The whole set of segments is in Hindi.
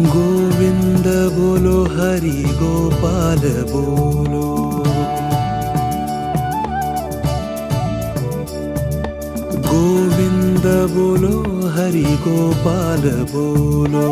गोविंद बोलो हरि गोपाल बोलो। गोविंद बोलो हरि गोपाल बोलो।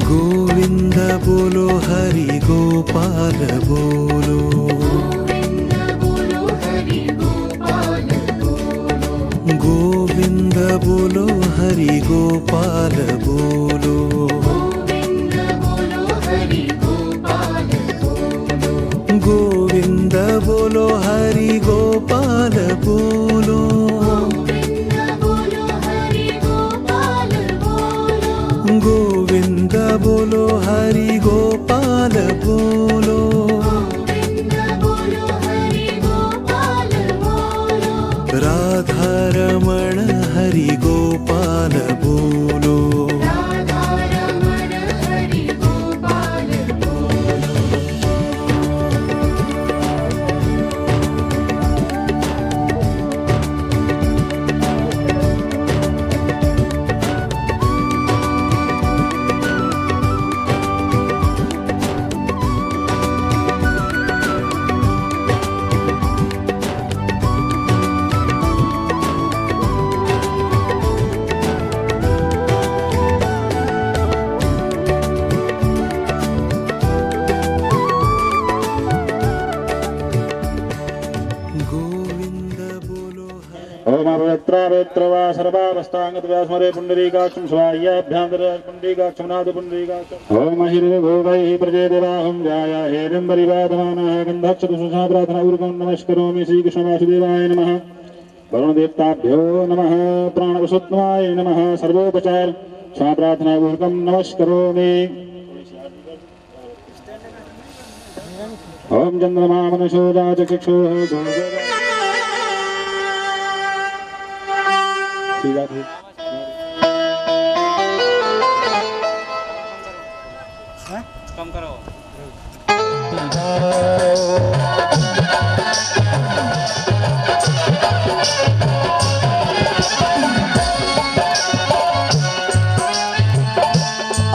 गोविंद बोलो हरि गोपाल बोलो। गोविंद बोलो हरि गोपाल बोलो। गोविंद बोलो हरि गोपाल बोलो। गोविंद बोलो हरि गोपाल बोलो। राधा रमण हरि गोपाल बोलो। वा सर्वावस्थांगतव्यास्मरे पुंडरीकाक्षं स्वाह्याभ्यान्तरे पुंडरीकाक्षं नाद पुंडरीकाक्षं ओम हिरे भोगैः प्रजेदेवाहं जाया हेरंबरिवादमानः गन्धक्षतुषा प्रार्थना पूर्वकं नमस्करोमि। श्रीकृष्ण वासुदेवाय नमः। वरुणदेवताभ्यो नमः। प्राणवसुत्वाय नमः। सर्वोपचार क्षमा प्रार्थना पूर्वकं नमस्करोमि। ओम चंद्रमा मनसो राजचक्षुः कम करो।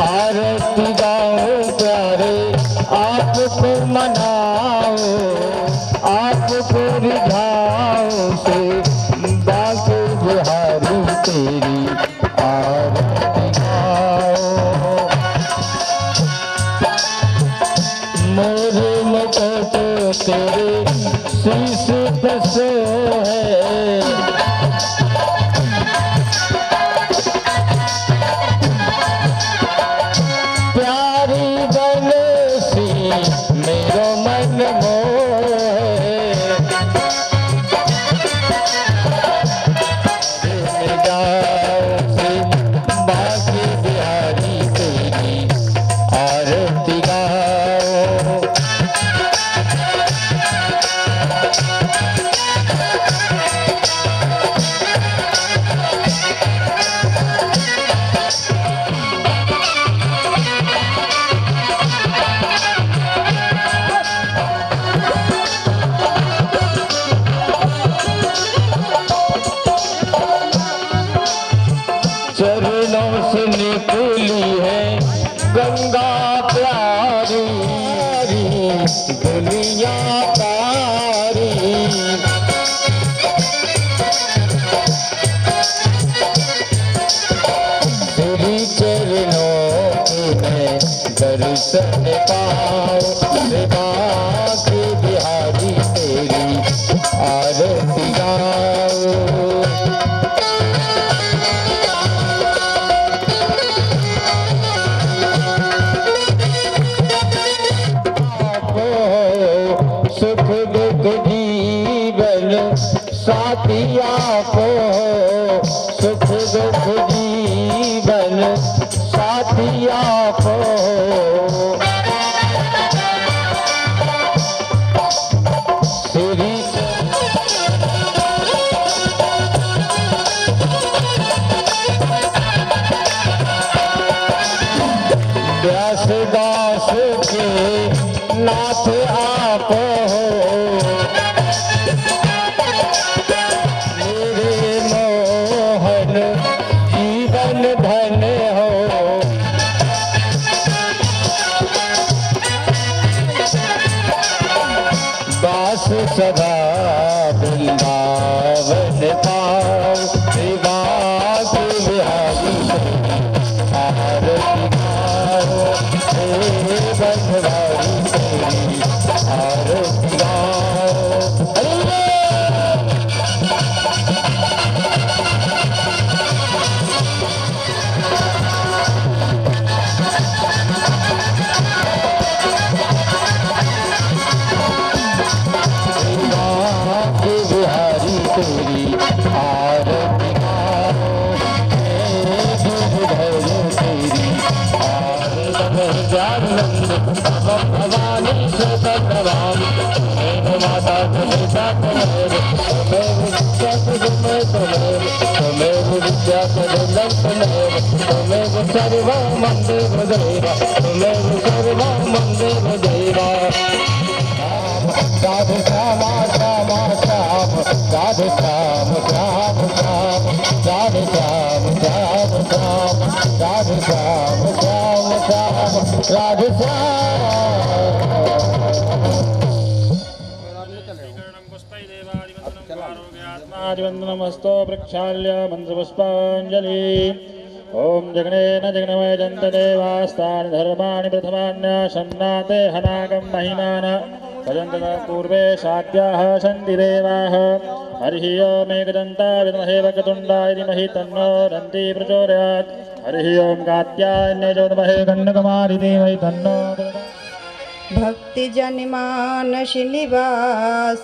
आरती गाओ प्यारे आपको मनाओ, आपको रिझाओ से बाके बिहारी तेरी आरती गाओ। मेरे मुकुट तेरे शीश पे सो है, प्यारी बनसी मेरो मन मोहे। बाकी बिहारी तेरी आरती गाओ। चरणों से निकली है गंगा प्यारी, दुनिया तारी। तेरी चरणों में दर्शन पाओ, बाकी बिहारी तेरी आरती गाओ। सुख दुख जीवन साथिया को, सुख दुख जीवन साथिया को। दास के नाथ आप हो, मेरे मोहन जीवन धन हो। दास सदा वृंदावन पाओ, विवास बिहारी आरती गाओ, हे बंधवारी तेरी आरती गाओ। बिहारी तेरी आरती गाओ, तेरी आनंद भवानी भगवान माता विद्या तमेव सर्व मंदिर देवा, तमेव सर्व मंदिर देवा। राधे श्याम श्याम श्याम, राधे श्याम श्याम श्याम, राधे श्याम श्याम श्याम, राधे श्याम श्याम श्याम, राधे आदिवंदनमस्तो प्रक्षाल्य मंत्रपुष्पांजलि। ओम जगनेन जगन्मय जन्त देवास्तानि धर्माणि प्रथमान्यासन्नाते हनागं महिमान भजन्तः पूर्वे साध्याः सन्ति देवाः। हरिः ओम् एकदन्ता विद्महे वक्रतुण्डाय धीमहि तन्नो दन्ती प्रचोदयात्। हरिः ओम् कात्यायने च विद्महे कन्यकुमारी धीमहि तन्नो। भक्ति जनमानस निवासाय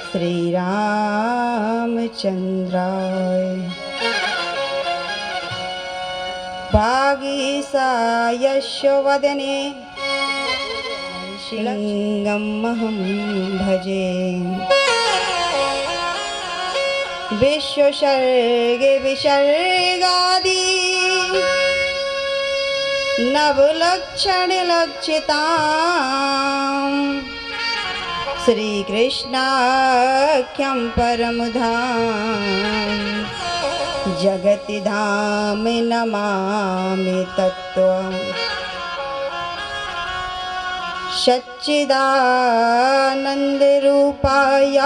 श्री रामचंद्राय, भागीसायशोवदने लिंगमहं भजे। विश्वसर्गे विसर्गादि नवलक्षण लक्षितां, श्रीकृष्णाख्यं परमधाम जगति धाम नमामि तत्त्वम्। सच्चिदानन्दरूपाय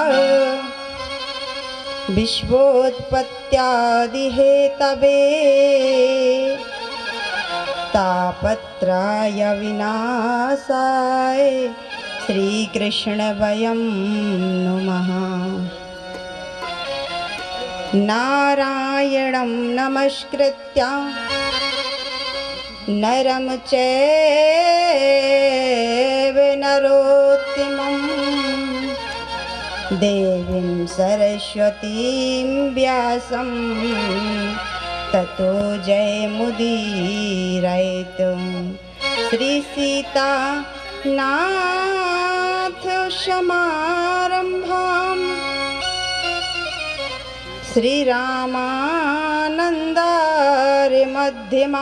विश्वोत्पत्त्यादिहेतवे, तापत्राय विनाशाय श्रीकृष्ण वयं नुमः। नारायणं नमस्कृत्य नरं चैव नरोत्तमं, देवीं सरस्वतीं व्यासं ततो जयमुदीरयेत्। श्री सीता नाथ समारंभां, श्री रामानन्दार्य मध्यमाम्,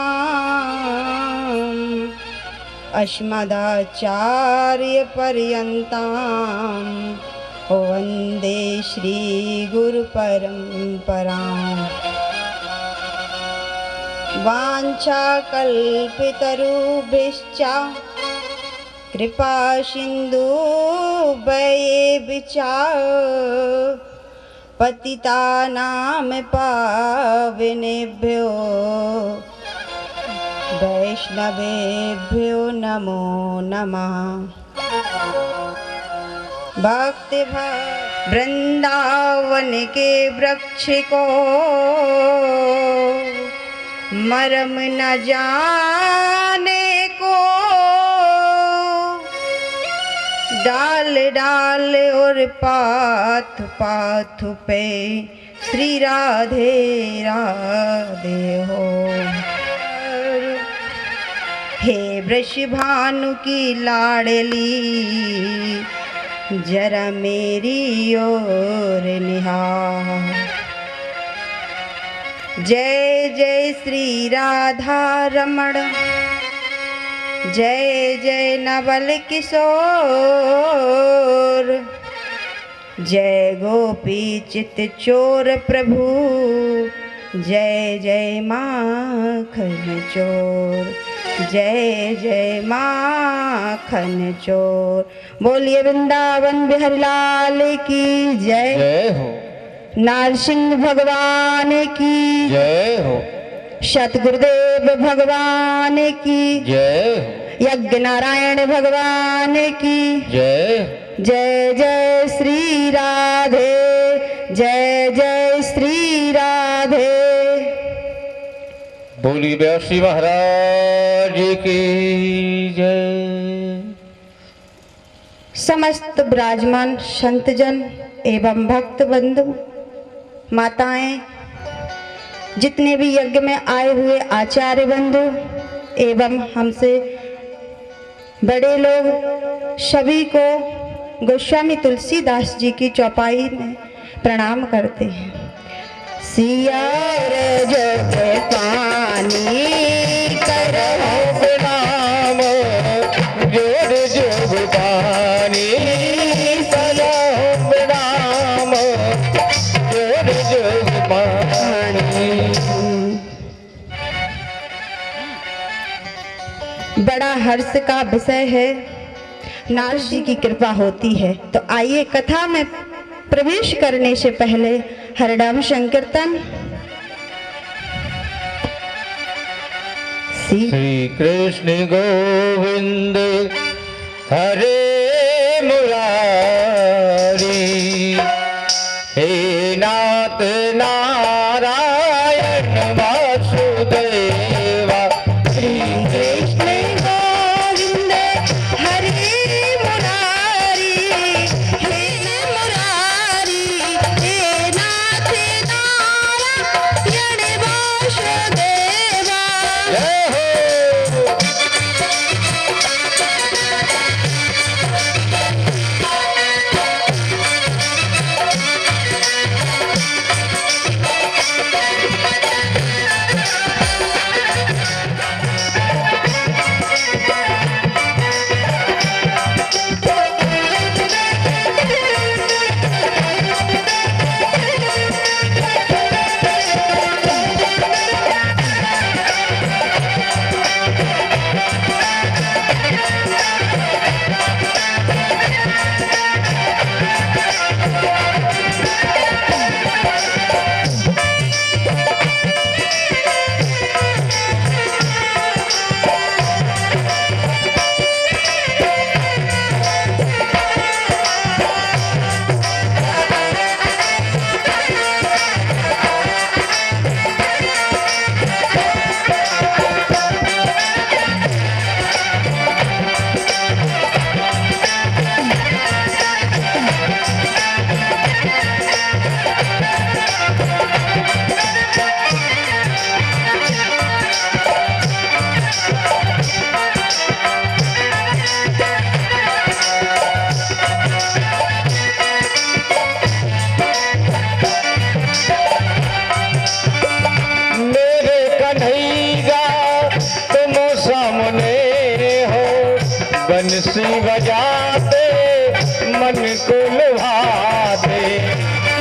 अस्मदाचार्य पर्यन्तां वन्दे श्री गुरु परम्पराम्। वाञ्छाकल्पितरुभ्यश्च कृपा सिन्धुभ्येव च पतितानां पावनेभ्यो वैष्णवेभ्यो नमो नमः। भक्ति वृंदावन के वृक्ष को मरम न जाने को, डाल डाल और पाथ पाथ पे श्री राधे राधे हो। हे वृष भानु की लाडली जरा मेरी ओर निहार। जय जय श्री राधा रमण जय जय नवल किशोर, जय गोपी चित चोर प्रभु, जय जय माखन चोर, जय जय माखन चोर। बोलिए वृंदावन बिहारी लाल की जय। जय हो। नरसिंह भगवान की जय हो। सतगुरुदेव भगवान की जय हो। यज्ञ नारायण भगवान की जय। जय जय श्री राधे, जय जय श्री राधे। बोली व्यासी महाराज की जय। समस्त विराजमान संतजन एवं भक्त बंधु, माताएं, जितने भी यज्ञ में आए हुए आचार्य बंधु एवं हमसे बड़े लोग, सभी को गोस्वामी तुलसीदास जी की चौपाई में प्रणाम करते हैं। सिया जग पानी करो प्रणाम, जोर जोग पानी करो प्रणाम, जोर जोग पानी। बड़ा हर्ष का विषय है, नारद जी की कृपा होती है। तो आइए कथा में प्रवेश करने से पहले हरिनाम संकीर्तन। श्री कृष्ण गोविंद हरे मुरारी, हे नाथ नारायण वासुदेवा। श्री कृष्ण गोविंद हरे मुरारी, हे मुरारी, हे नाथ नारायण वासुदेवा। जय हो। बंसी बजाते मन को लुभाते,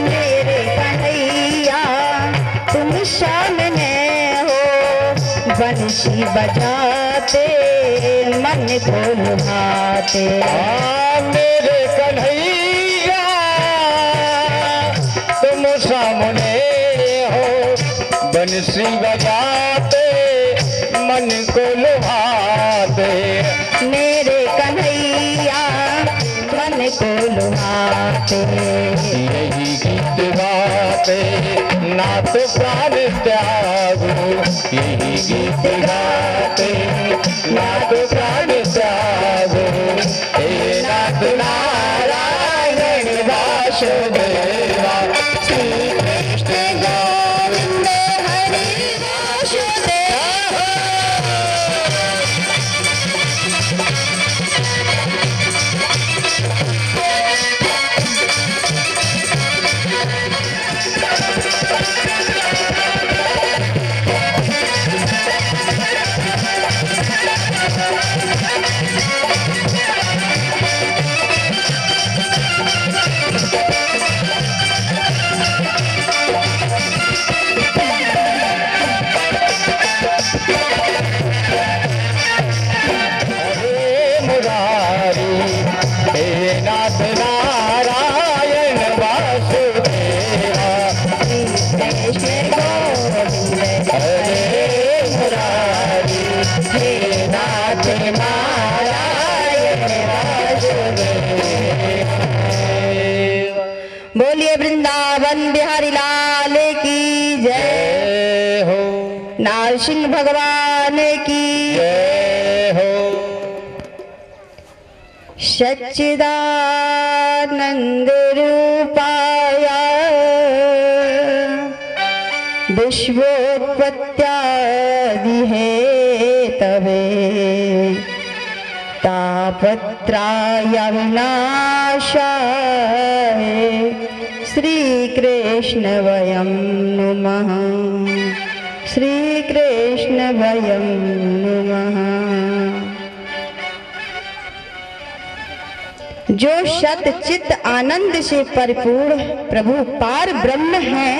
मेरे कन्हैया तुम सामने हो, बंसी बजाते मन को लुभाते। मेरे कन्हैया तुम सामने हो, बंसी बजाते मन को लुभाते। मेरे कन्हैया मन को लुभाते। यही गीत गाते नाथ प्राण त्यागो, यही गीत गाते नाथ प्राण त्यागो। हे नाथ नारायण वासुदेवा, श्री कृष्ण गोविंद हरि वासुदेवा। बोलिए वृंदावन बिहारी लाल की जय हो, नरसिंह भगवान की जय हो। सच्चिदानंद रूपाय विश्वोत्पत्त्यादि हेतवे तापत्रय विनाशाय श्री कृष्ण वयं नुमः, श्री कृष्ण वयं नुमः। जो सत चित्त आनंद से परिपूर्ण प्रभु पार ब्रह्म हैं,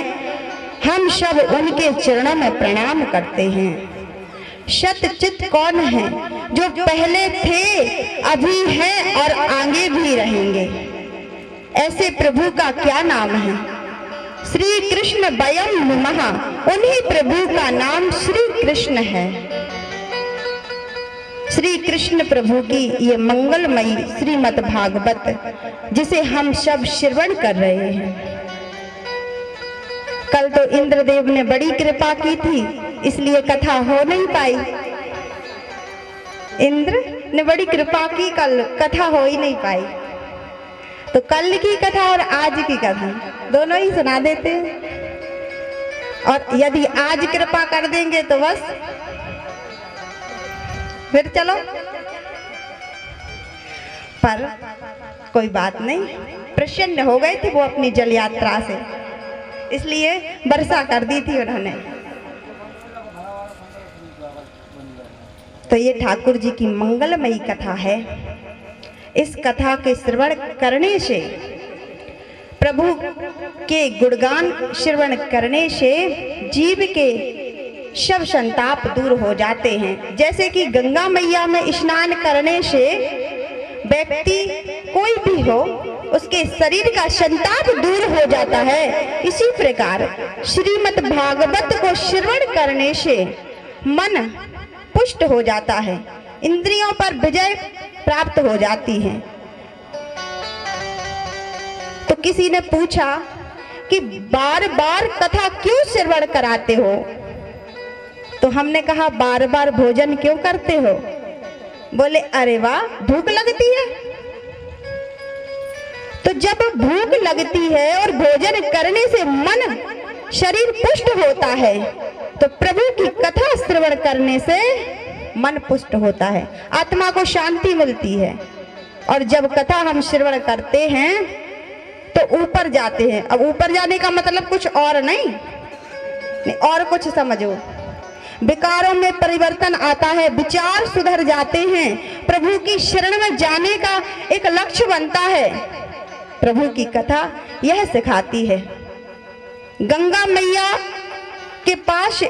हम सब उनके चरणों में प्रणाम करते हैं। सत चित्त कौन है? जो पहले थे, अभी हैं और आगे भी रहेंगे। ऐसे प्रभु का क्या नाम है? श्री कृष्ण वयं नुमः। उन्हीं प्रभु का नाम श्री कृष्ण है। श्री कृष्ण प्रभु की ये मंगलमयी श्रीमद् भागवत, जिसे हम सब श्रवण कर रहे हैं। कल तो इंद्रदेव ने बड़ी कृपा की थी, इसलिए कथा हो नहीं पाई। इंद्र ने बड़ी कृपा की, कल कथा हो ही नहीं पाई। तो कल की कथा और आज की कथा दोनों ही सुना देते हैं। और यदि आज कृपा कर देंगे तो बस फिर चलो, पर कोई बात नहीं। प्रसन्न हो गए थे वो अपनी जल यात्रा से, इसलिए वर्षा कर दी थी उन्होंने। तो ये ठाकुर जी की मंगलमयी कथा है। इस कथा के श्रवण करने से, प्रभु के गुणगान श्रवण करने से जीव के सब संताप दूर हो जाते हैं। जैसे कि गंगा मैया में स्नान करने से व्यक्ति कोई भी हो, उसके शरीर का संताप दूर हो जाता है, इसी प्रकार श्रीमद् भागवत को श्रवण करने से मन पुष्ट हो जाता है, इंद्रियों पर विजय प्राप्त हो जाती है। तो किसी ने पूछा कि बार बार कथा क्यों श्रवण कराते हो? तो हमने कहा बार बार भोजन क्यों करते हो? बोले अरे वाह, भूख लगती है। तो जब भूख लगती है और भोजन करने से मन शरीर पुष्ट होता है, तो प्रभु की कथा श्रवण करने से मन पुष्ट होता है, आत्मा को शांति मिलती है। और जब कथा हम श्रवण करते हैं तो ऊपर जाते हैं। अब ऊपर जाने का मतलब कुछ और नहीं, और कुछ समझो। विकारों में परिवर्तन आता है, विचार सुधर जाते हैं, प्रभु की शरण में जाने का एक लक्ष्य बनता है। प्रभु की कथा यह सिखाती है। गंगा मैया के पास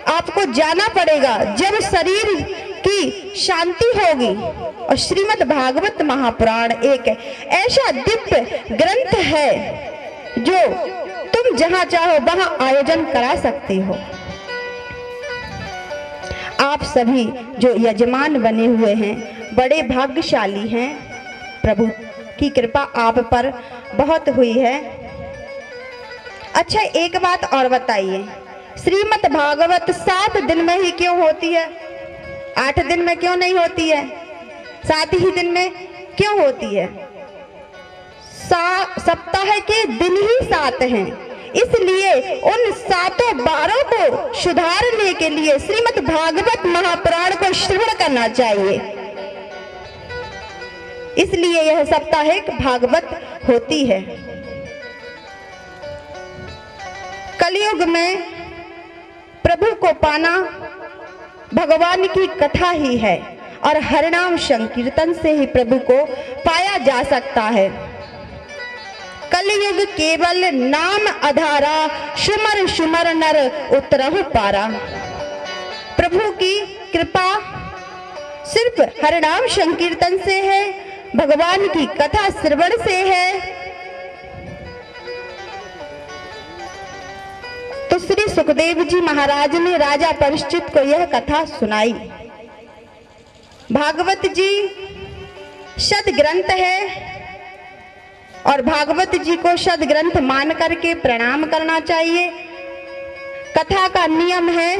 आपको जाना पड़ेगा जब शरीर की शांति होगी। और श्रीमद् भागवत महापुराण एक ऐसा दिव्य ग्रंथ है जो तुम जहां चाहो वहां आयोजन करा सकते हो। आप सभी जो यजमान बने हुए हैं बड़े भाग्यशाली हैं। प्रभु की कृपा आप पर बहुत हुई है। अच्छा, एक बात और बताइए, श्रीमद् भागवत 7 दिन में ही क्यों होती है? 8 दिन में क्यों नहीं होती है? 7 ही दिन में क्यों होती है? सप्ताह के दिन ही 7 हैं, इसलिए उन 7 बारों को सुधारने के लिए श्रीमद् भागवत महापुराण को श्रवण करना चाहिए। इसलिए यह साप्ताहिक भागवत होती है। कलयुग में प्रभु को पाना भगवान की कथा ही है। और हरिनाम संकीर्तन से ही प्रभु को पाया जा सकता है। कलयुग केवल नाम आधारा, सुमर सुमर नर उतरहु पारा। प्रभु की कृपा सिर्फ हरिनाम संकीर्तन से है, भगवान की कथा श्रवण से है। तो श्री सुखदेव जी महाराज ने राजा परीक्षित को यह कथा सुनाई। भागवत जी सद ग्रंथ है और भागवत जी को सद ग्रंथ मान करके प्रणाम करना चाहिए। कथा का नियम है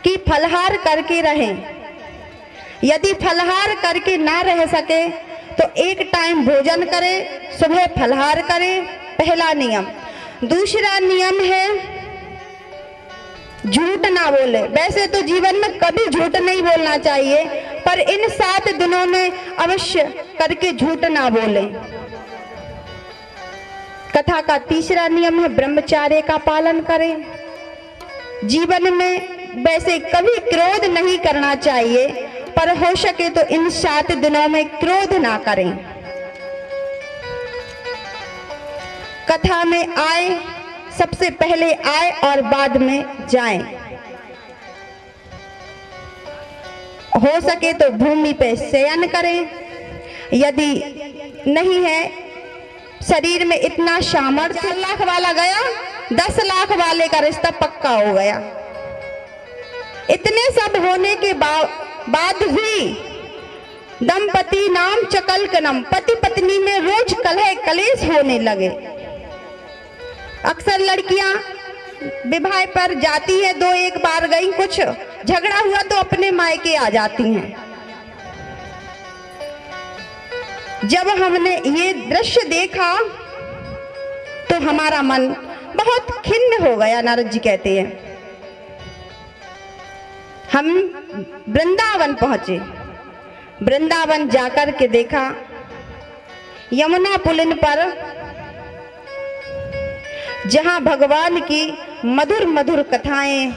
कि फलहार करके रहें। यदि फलहार करके ना रह सके तो एक टाइम भोजन करें, सुबह फलहार करें, पहला नियम। दूसरा नियम है झूठ ना बोले। वैसे तो जीवन में कभी झूठ नहीं बोलना चाहिए, पर इन 7 दिनों में अवश्य करके झूठ ना बोले। कथा का तीसरा नियम है ब्रह्मचर्य का पालन करें। जीवन में वैसे कभी क्रोध नहीं करना चाहिए, पर हो सके तो इन 7 दिनों में क्रोध ना करें। कथा में आए, सबसे पहले आए और बाद में जाएं। हो सके तो भूमि पे शयन करें। यदि नहीं है शरीर में इतना सामर्थ्य, 10 लाख वाला गया, 10 लाख वाले का रिश्ता पक्का हो गया। इतने सब होने के बाद भी दंपति नाम चकल कनम, पति पत्नी में रोज कलह कलेश होने लगे। अक्सर लड़कियां विवाह पर जाती है, 2-1 बार गई, कुछ झगड़ा हुआ तो अपने मायके आ जाती हैं। जब हमने ये दृश्य देखा तो हमारा मन बहुत खिन्न हो गया। नारद जी कहते हैं हम वृंदावन पहुंचे। वृंदावन जाकर के देखा यमुना पुलिन पर जहां भगवान की मधुर मधुर कथाएं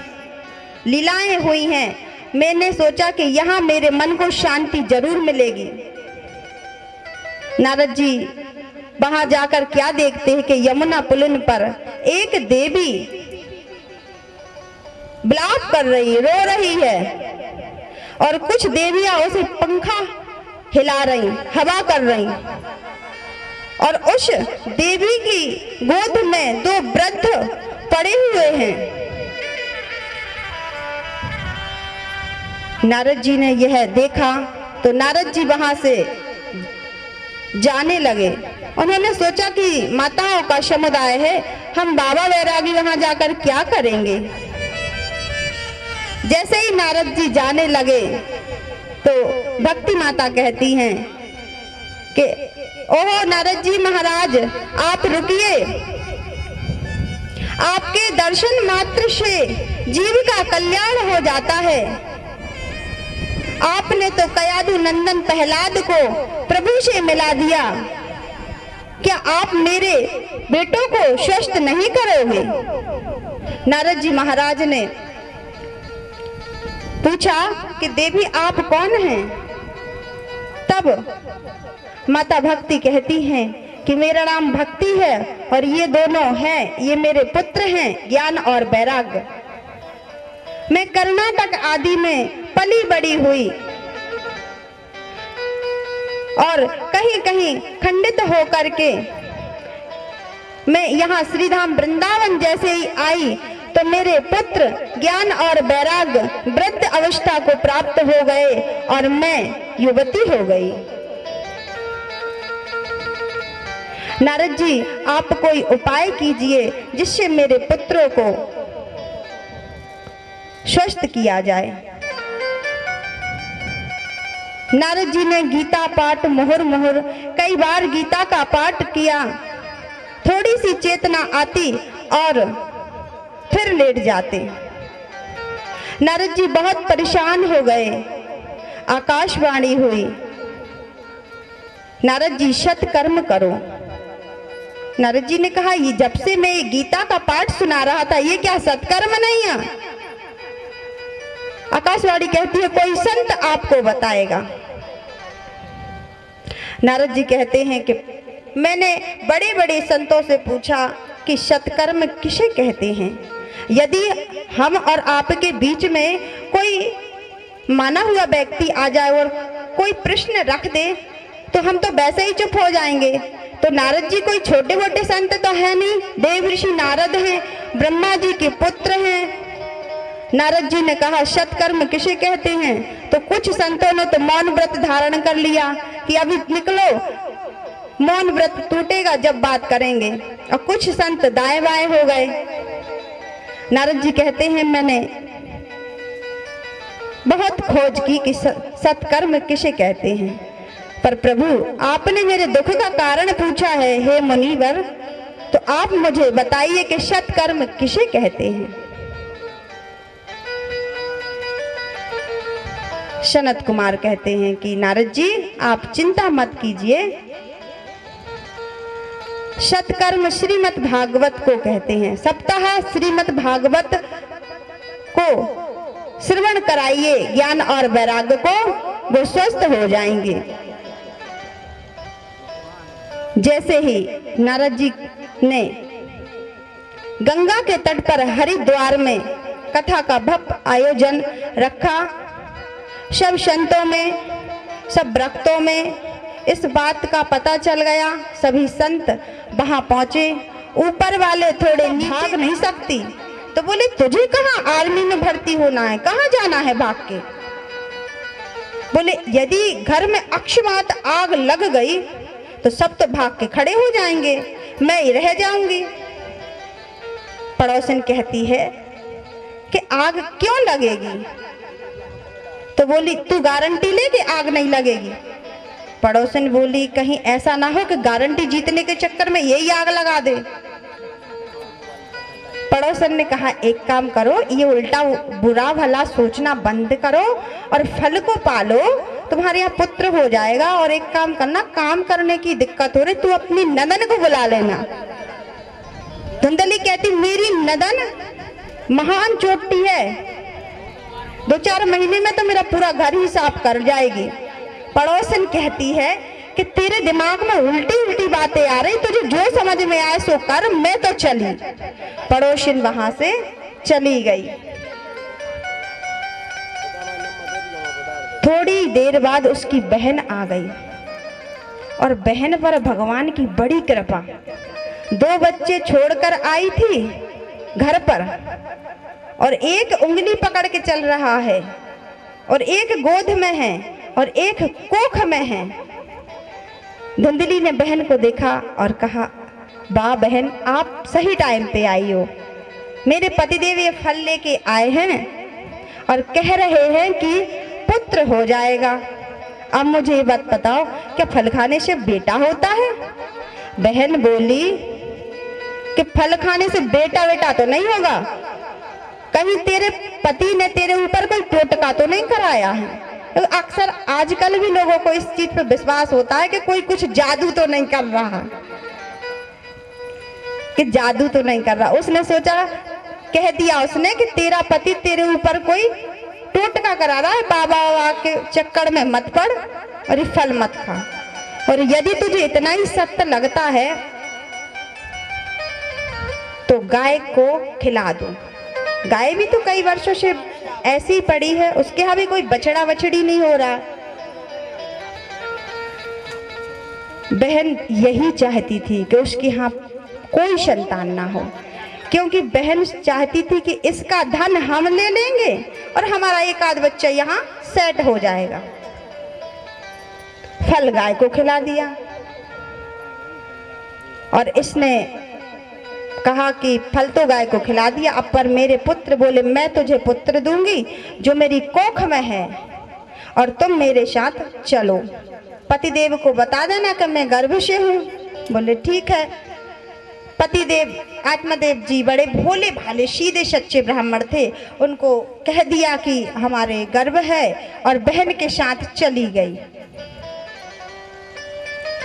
लीलाएं हुई हैं। मैंने सोचा कि यहाँ मेरे मन को शांति जरूर मिलेगी। नारद जी वहां जाकर क्या देखते हैं कि यमुना पुलिन पर एक देवी विलाप कर रही, रो रही है, और कुछ देवियां उसे पंखा हिला रही, हवा कर रही, और उस देवी की गोद में 2 वृद्ध पड़े हुए हैं। नारद जी ने यह देखा तो नारद जी वहां से जाने लगे। उन्होंने सोचा कि माताओं का समुदाय है, हम बाबा वैरागी वहां जाकर क्या करेंगे। जैसे ही नारद जी जाने लगे तो भक्ति माता कहती हैं कि ओह नारद जी महाराज, आप रुकिए, आपके दर्शन मात्र से जीव का कल्याण हो जाता है। आपने तो कयाधु नंदन प्रहलाद को प्रभु से मिला दिया, क्या आप मेरे बेटों को स्वस्थ नहीं करोगे। नारद जी महाराज ने पूछा कि देवी आप कौन हैं। तब माता भक्ति कहती हैं कि मेरा नाम भक्ति है और ये दोनों हैं, ये मेरे पुत्र हैं ज्ञान और वैराग्य। मैं कर्नाटक आदि में पली बड़ी हुई और कहीं कहीं खंडित होकर के मैं यहाँ श्रीधाम वृंदावन जैसे ही आई तो मेरे पुत्र ज्ञान और वैराग्य वृद्ध अवस्था को प्राप्त हो गए और मैं युवती हो गई। नारद जी आप कोई उपाय कीजिए जिससे मेरे पुत्रों को स्वस्थ किया जाए। नारद जी ने गीता पाठ मुहुर मुहुर कई बार गीता का पाठ किया। थोड़ी सी चेतना आती और फिर लेट जाते। नारद जी बहुत परेशान हो गए। आकाशवाणी हुई, नारद जी सत्कर्म करो। नारद जी ने कहा ये जब से मैं गीता का पाठ सुना रहा था ये क्या सत्कर्म नहीं है। आकाशवाणी कहती है कोई संत आपको बताएगा। नारद जी कहते हैं कि मैंने बड़े बड़े संतों से पूछा कि सत्कर्म किसे कहते हैं। यदि हम और आपके बीच में कोई माना हुआ व्यक्ति आ जाए और कोई प्रश्न रख दे तो हम तो वैसे ही चुप हो जाएंगे। तो नारद जी कोई छोटे मोटे संत तो है नहीं, देव ऋषि नारद हैं, ब्रह्मा जी के पुत्र हैं। नारद जी ने कहा सत्कर्म किसे कहते हैं। तो कुछ संतों ने तो मौन व्रत धारण कर लिया कि अभी निकलो, मौन व्रत टूटेगा जब बात करेंगे, और कुछ संत दाएं बाएं हो गए। नारद जी कहते हैं मैंने बहुत खोज की कि सत्कर्म किसे कहते हैं, पर प्रभु आपने मेरे दुख का कारण पूछा है हे मुनिवर, तो आप मुझे बताइए कि सत्कर्म किसे कहते हैं। सनत कुमार कहते हैं कि नारद जी आप चिंता मत कीजिए, सत्कर्म श्रीमद् भागवत को कहते हैं। सप्ताह श्रीमद् भागवत को श्रवण कराइए, ज्ञान और वैराग्य को वो स्वस्थ हो जाएंगे। जैसे ही नारद जी ने गंगा के तट पर हरिद्वार में कथा का भव्य आयोजन रखा, सब संतों में, सब भक्तों में इस बात का पता चल गया। सभी संत वहां पहुंचे। ऊपर वाले थोड़े भाग नहीं सकती तो बोले तुझे कहाँ आर्मी में भर्ती होना है, कहाँ जाना है भाग के। बोले यदि घर में अकस्मात आग लग गई तो सब तो भाग के खड़े हो जाएंगे, मैं ही रह जाऊंगी। पड़ोसन कहती है कि आग क्यों लगेगी। तो बोली तू गारंटी ले कि आग नहीं लगेगी। पड़ोसन बोली कहीं ऐसा ना हो कि गारंटी जीतने के चक्कर में यही आग लगा दे। पड़ोसन ने कहा एक काम करो, ये उल्टा बुरा भला सोचना बंद करो और फल को पालो, तुम्हारे यहाँ पुत्र हो जाएगा। और एक काम करना, काम करने की दिक्कत हो रही, तू अपनी नदन को बुला लेना। धुंधली कहती मेरी नदन महान चोटी है, 2-4 महीने में तो मेरा पूरा घर ही साफ कर जाएगी। पड़ोसन कहती है कि तेरे दिमाग में उल्टी उल्टी बातें आ रही, तुझे जो समझ में आए सो कर, मैं तो चली। पड़ोसन वहां से चली गई। थोड़ी देर बाद उसकी बहन आ गई और बहन पर भगवान की बड़ी कृपा। 2 बच्चे छोड़कर आई थी घर पर, और एक उंगली पकड़ के चल रहा है, और एक गोद में है, और एक कोख में है। धुंधली ने बहन को देखा और कहा वाह बहन आप सही टाइम पे आई हो, मेरे पतिदेव ये फल लेके आए हैं और कह रहे हैं कि पुत्र हो जाएगा। अब मुझे ये बात बताओ क्या फल खाने से बेटा होता है। बहन बोली कि फल खाने से बेटा तो नहीं होगा, कहीं तेरे पति ने तेरे ऊपर कोई टोटका तो नहीं कराया है। तो अक्सर आजकल भी लोगों को इस चीज पर विश्वास होता है कि कोई कुछ जादू तो नहीं कर रहा, कि जादू तो नहीं कर रहा। उसने सोचा, कह दिया उसने कि तेरा पति तेरे ऊपर कोई टोटका करा रहा है, बाबा के चक्कर में मत पड़ और ये फल मत खा। और यदि तुझे इतना ही सत्य लगता है तो गाय को खिला दो। गाय भी तो कई वर्षों से ऐसी ही पड़ी है, उसके यहाँ भी कोई बछड़ा बछड़ी नहीं हो रहा। बहन यही चाहती थी कि उसके यहाँ कोई संतान ना हो, क्योंकि बहन चाहती थी कि इसका धन हम ले लेंगे और हमारा एक आध बच्चा यहाँ सेट हो जाएगा। फल गाय को खिला दिया और इसने कहा कि फल तो गाय को खिला दिया, अब पर मेरे पुत्र बोले मैं तुझे पुत्र दूंगी जो मेरी कोख में है और तुम मेरे साथ चलो। पतिदेव को बता देना कि मैं गर्भ से हूँ। बोले ठीक है। पतिदेव आत्मदेव जी बड़े भोले भाले सीधे सच्चे ब्राह्मण थे, उनको कह दिया कि हमारे गर्भ है और बहन के साथ चली गई।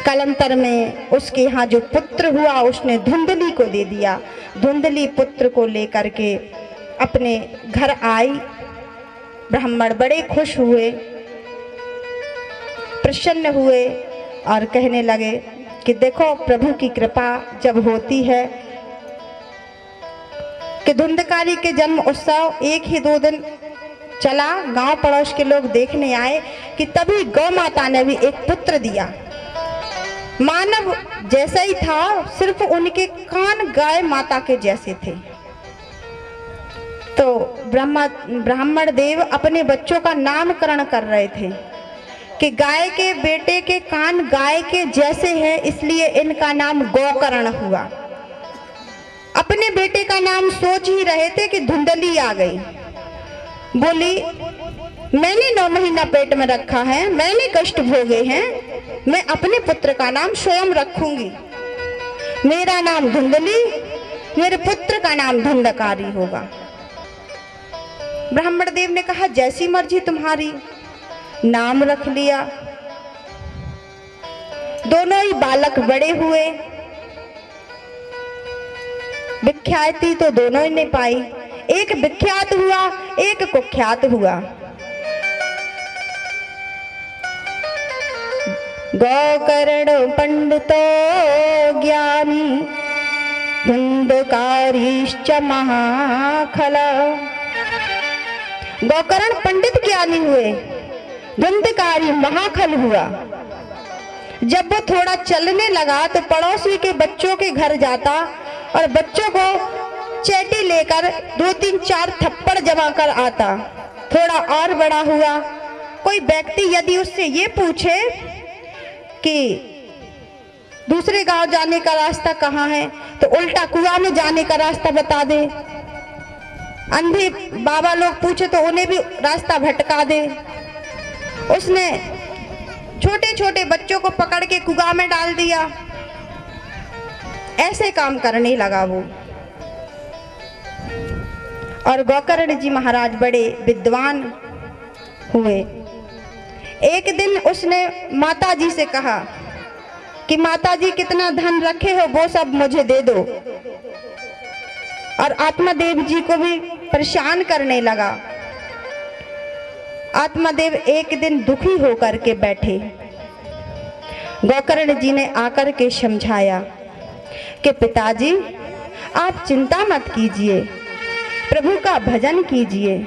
कालांतर में उसके यहाँ जो पुत्र हुआ उसने धुंधली को दे दिया। धुंधली पुत्र को लेकर के अपने घर आई। ब्राह्मण बड़े खुश हुए, प्रसन्न हुए और कहने लगे कि देखो प्रभु की कृपा जब होती है कि धुंधकारी के जन्म उत्सव 1 ही 2 दिन चला, गांव पड़ोस के लोग देखने आए कि तभी गौ माता ने भी एक पुत्र दिया। मानव जैसा ही था, सिर्फ उनके कान गाय माता के जैसे थे। तो ब्राह्मण देव अपने बच्चों का नामकरण कर रहे थे कि गाय के बेटे के कान गाय के जैसे हैं, इसलिए इनका नाम गौकर्ण हुआ। अपने बेटे का नाम सोच ही रहे थे कि धुंधली आ गई। बोली, मैंने 9 महीना पेट में रखा है, मैंने कष्ट भोगे हैं, मैं अपने पुत्र का नाम स्वयं रखूंगी। मेरा नाम धुंधली, मेरे पुत्र का नाम धुंधकारी होगा। ब्राह्मण देव ने कहा, जैसी मर्जी तुम्हारी। नाम रख लिया। दोनों ही बालक बड़े हुए। विख्याति तो दोनों ही ने पाई, एक विख्यात हुआ, एक कुख्यात हुआ। गौकर्ण पंडितो ज्ञानी धुंधकारीश्च महाखला। गौकर्ण पंडित ज्ञानी हुए, धुंधकारी महाखल हुआ। जब वो थोड़ा चलने लगा तो पड़ोसी के बच्चों के घर जाता और बच्चों को चेटी लेकर 2-3-4 थप्पड़ जमा कर आता। थोड़ा और बड़ा हुआ, कोई व्यक्ति यदि उससे ये पूछे कि दूसरे गांव जाने का रास्ता कहाँ है, तो उल्टा कुआं में जाने का रास्ता बता दे। अंधे बाबा लोग पूछे तो उन्हें भी रास्ता भटका दे। उसने छोटे छोटे बच्चों को पकड़ के कुआं में डाल दिया। ऐसे काम करने लगा वो। और गौकर्ण जी महाराज बड़े विद्वान हुए। एक दिन उसने माता जी से कहा कि माता जी कितना धन रखे हो वो सब मुझे दे दो। और आत्मादेव जी को भी परेशान करने लगा। आत्मादेव एक दिन दुखी होकर के बैठे। गौकर्ण जी ने आकर के समझाया कि पिताजी आप चिंता मत कीजिए, प्रभु का भजन कीजिए।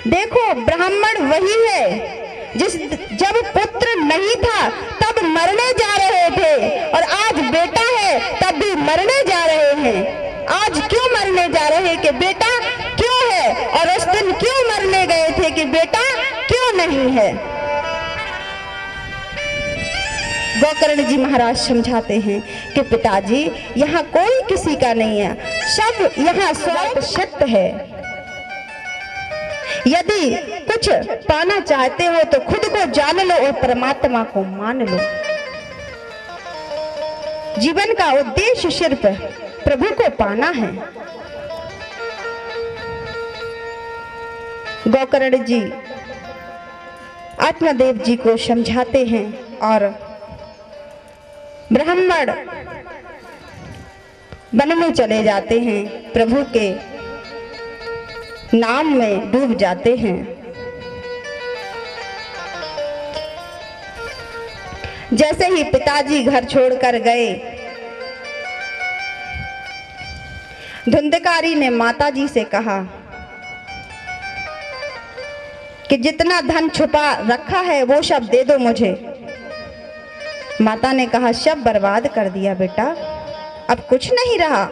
देखो ब्राह्मण वही है जब पुत्र नहीं था तब मरने जा रहे थे, और आज बेटा है तब भी मरने जा रहे हैं। आज क्यों मरने जा रहे हैं कि बेटा क्यों है, और उस दिन क्यों मरने गए थे कि बेटा क्यों नहीं है। गौकर्ण जी महाराज समझाते हैं कि पिताजी यहाँ कोई किसी का नहीं है, सब यहाँ स्वायत्त है। यदि कुछ पाना चाहते हो तो खुद को जान लो और परमात्मा को मान लो। जीवन का उद्देश्य सिर्फ प्रभु को पाना है। गौकर्ण जी आत्मादेव जी को समझाते हैं और ब्राह्मण वन में चले जाते हैं, प्रभु के नाम में डूब जाते हैं। जैसे ही पिताजी घर छोड़कर गए, धुंधकारी ने माताजी से कहा कि जितना धन छुपा रखा है वो सब दे दो मुझे। माता ने कहा सब बर्बाद कर दिया बेटा, अब कुछ नहीं रहा।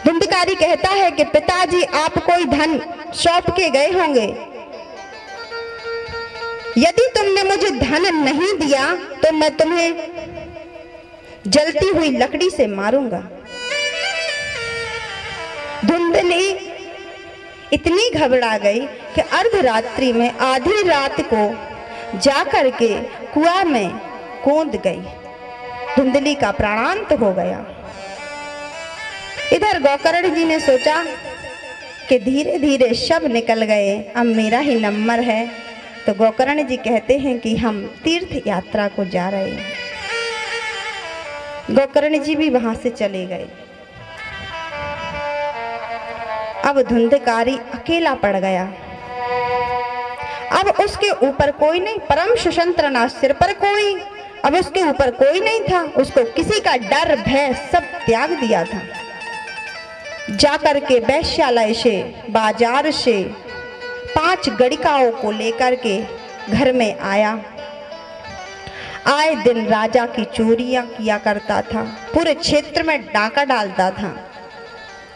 धुंधकारी कहता है कि पिताजी आप कोई धन सौंप के गए होंगे, यदि तुमने मुझे धन नहीं दिया तो मैं तुम्हें जलती हुई लकड़ी से मारूंगा। धुंधली इतनी घबरा गई कि अर्धरात्रि में आधी रात को जाकर के कुआं में कूद गई। धुंधली का प्राणांत हो गया। इधर गौकर्ण जी ने सोचा कि धीरे धीरे सब निकल गए, अब मेरा ही नंबर है। तो गौकर्ण जी कहते हैं कि हम तीर्थ यात्रा को जा रहे हैं। गौकर्ण जी भी वहां से चले गए। अब धुंधकारी अकेला पड़ गया। अब उसके ऊपर कोई नहीं, परम स्वतंत्र ना सिर पर कोई, अब उसके ऊपर कोई नहीं था। उसको किसी का डर भय सब त्याग दिया था। जाकर के वैश्यालय से, बाजार से 5 गड़िकाओं को लेकर के घर में आया। आए दिन राजा की चोरियां किया करता था, पूरे क्षेत्र में डाका डालता था,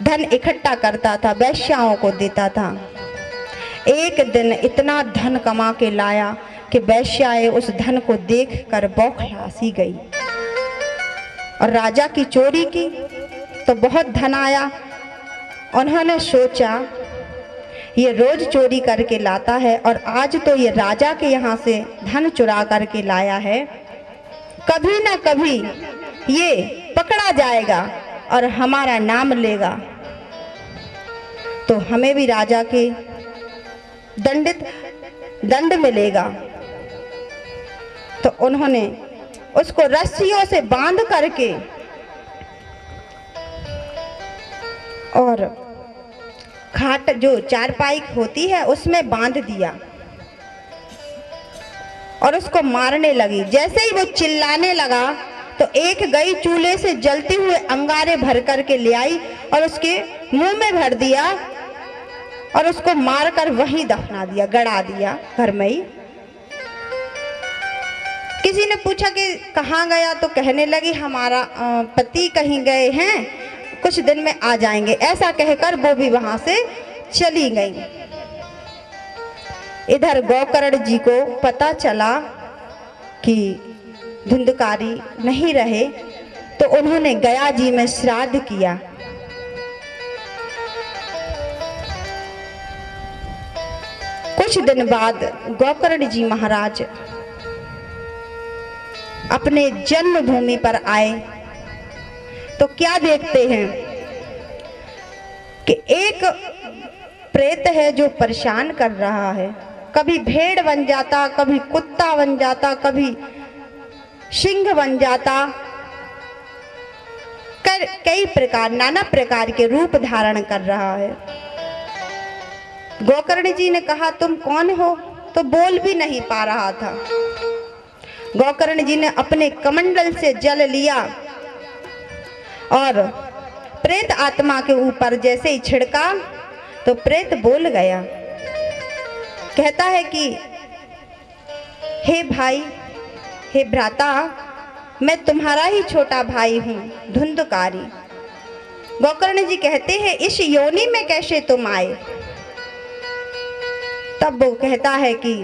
धन इकट्ठा करता था, वैश्याओं को देता था। एक दिन इतना धन कमा के लाया कि वैश्याएं उस धन को देखकर बौखला सी गई। और राजा की चोरी की तो बहुत धन आया। उन्होंने सोचा ये रोज चोरी करके लाता है और आज तो ये राजा के यहाँ से धन चुरा करके लाया है, कभी ना कभी ये पकड़ा जाएगा और हमारा नाम लेगा, तो हमें भी राजा के दंड मिलेगा। तो उन्होंने उसको रस्सियों से बांध करके और खाट जो चारपाई होती है उसमें बांध दिया और उसको मारने लगी। जैसे ही वो चिल्लाने लगा तो एक गई चूल्हे से जलते हुए अंगारे भर करके ले आई और उसके मुंह में भर दिया और उसको मारकर वहीं दफना दिया, गड़ा दिया घर में ही। किसी ने पूछा कि कहाँ गया, तो कहने लगी हमारा पति कहीं गए हैं, कुछ दिन में आ जाएंगे। ऐसा कहकर वो भी वहां से चली गई। इधर गोकर्ण जी को पता चला कि धुंधकारी नहीं रहे, तो उन्होंने गया जी में श्राद्ध किया। कुछ दिन बाद गोकर्ण जी महाराज अपने जन्मभूमि पर आए तो क्या देखते हैं कि एक प्रेत है जो परेशान कर रहा है। कभी भेड़ बन जाता, कभी कुत्ता बन जाता, कभी सिंह बन जाता, कई प्रकार नाना प्रकार के रूप धारण कर रहा है। गोकर्ण जी ने कहा तुम कौन हो, तो बोल भी नहीं पा रहा था। गोकर्ण जी ने अपने कमंडल से जल लिया और प्रेत आत्मा के ऊपर जैसे ही छिड़का तो प्रेत बोल गया। कहता है कि हे भाई, हे भ्राता, मैं तुम्हारा ही छोटा भाई हूँ, धुंधकारी। गोकर्ण जी कहते हैं इस योनि में कैसे तुम आए? तब वो कहता है कि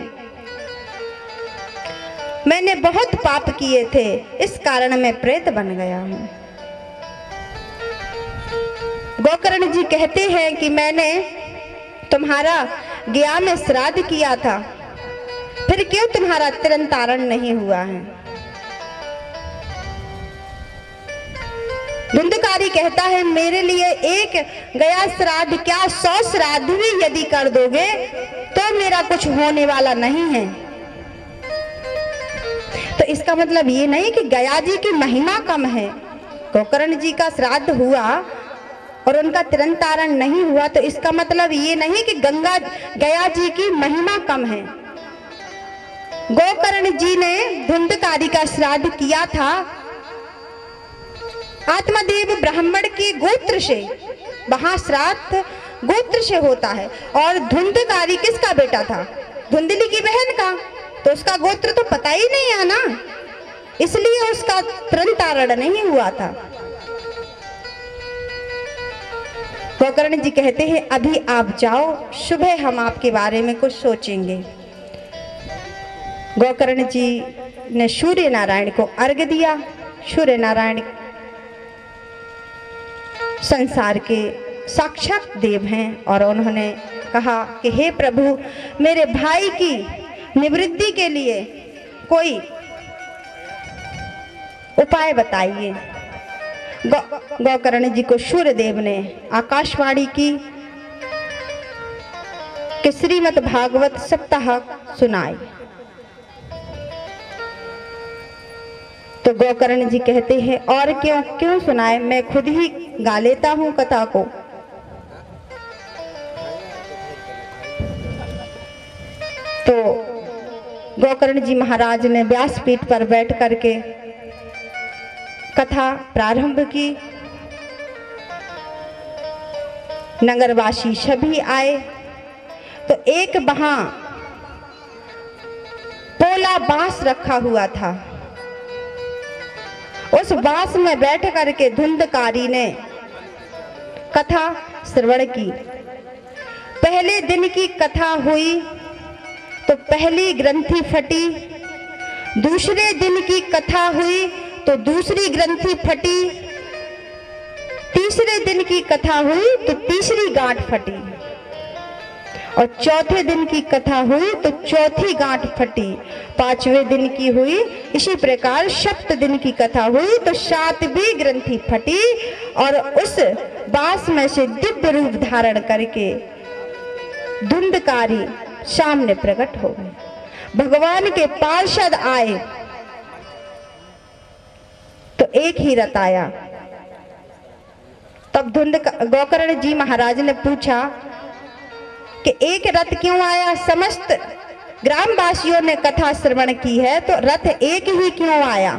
मैंने बहुत पाप किए थे, इस कारण मैं प्रेत बन गया हूँ। गोकर्ण जी कहते हैं कि मैंने तुम्हारा गया में श्राद्ध किया था, फिर क्यों तुम्हारा तिरंतारण नहीं हुआ है? धुंधकारी कहता है मेरे लिए एक गया श्राद्ध क्या 100 श्राद्ध भी यदि कर दोगे तो मेरा कुछ होने वाला नहीं है। तो इसका मतलब ये नहीं कि गया जी की महिमा कम है। गोकर्ण जी का श्राद्ध हुआ और उनका तिरंतारण नहीं हुआ, तो इसका मतलब ये नहीं कि गया जी की महिमा कम है। गोकर्ण जी ने धुंधकारी का श्राद्ध किया था आत्मदेव ब्राह्मण के गोत्र से। वहां श्राद्ध गोत्र से होता है और धुंधकारी किसका बेटा था? धुंधली की बहन का, तो उसका गोत्र तो पता ही नहीं है ना, इसलिए उसका तिरंतारण नहीं हुआ था। गोकर्ण जी कहते हैं अभी आप जाओ, सुबह हम आपके बारे में कुछ सोचेंगे। गोकर्ण जी ने सूर्य नारायण को अर्घ्य दिया। सूर्य नारायण संसार के साक्षात देव हैं और उन्होंने कहा कि हे प्रभु, मेरे भाई की निवृत्ति के लिए कोई उपाय बताइए। गोकर्ण जी को सूर्यदेव ने आकाशवाणी की कि श्रीमद् भागवत सप्ताह सुनाई। तो गोकर्ण जी कहते हैं और क्यों सुनाए, मैं खुद ही गा लेता हूँ कथा को। गोकर्ण जी महाराज ने व्यासपीठ पर बैठ करके कथा प्रारंभ की। नगरवासी सभी आए तो एक वहां पोला बांस रखा हुआ था। उस बांस में बैठ करके धुंधकारी ने कथा श्रवण की। पहले दिन की कथा हुई तो पहली ग्रंथि फटी, दूसरे दिन की कथा हुई तो दूसरी ग्रंथि फटी, तीसरे दिन की कथा हुई तो तीसरी गांठ फटी और चौथे दिन की कथा हुई तो चौथी गांठ फटी, पांचवें दिन की हुई इसी प्रकार सप्त दिन की कथा हुई तो सातवीं ग्रंथि फटी और उस बांस में से दिव्य रूप धारण करके धुंधकारी सामने प्रकट हो गए। भगवान के पार्षद आए तो एक ही रथ आया। तब गोकर्ण जी महाराज ने पूछा कि एक रथ क्यों आया? समस्त ग्रामवासियों ने कथा श्रवण की है तो रथ एक ही क्यों आया?